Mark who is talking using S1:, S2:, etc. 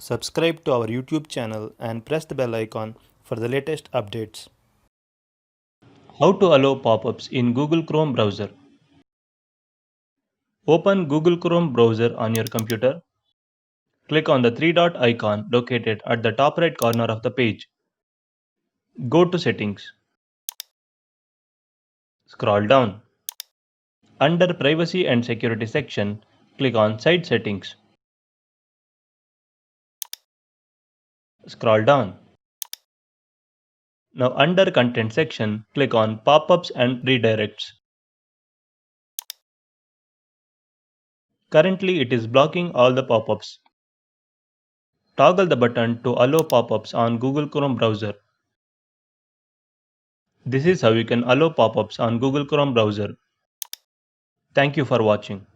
S1: Subscribe to our YouTube channel and press the bell icon for the latest updates. How to allow pop-ups in Google Chrome browser. Open Google Chrome browser on your computer. Click on the three-dot icon located at the top right corner of the page. Go to Settings. Scroll down. Under Privacy and Security section, click on Site Settings. Scroll down. Now under Content section, click on Pop-ups and Redirects. Currently it is blocking all the pop-ups. Toggle the button to allow pop-ups on Google Chrome browser. This is how you can allow pop-ups on Google Chrome browser. Thank you for watching.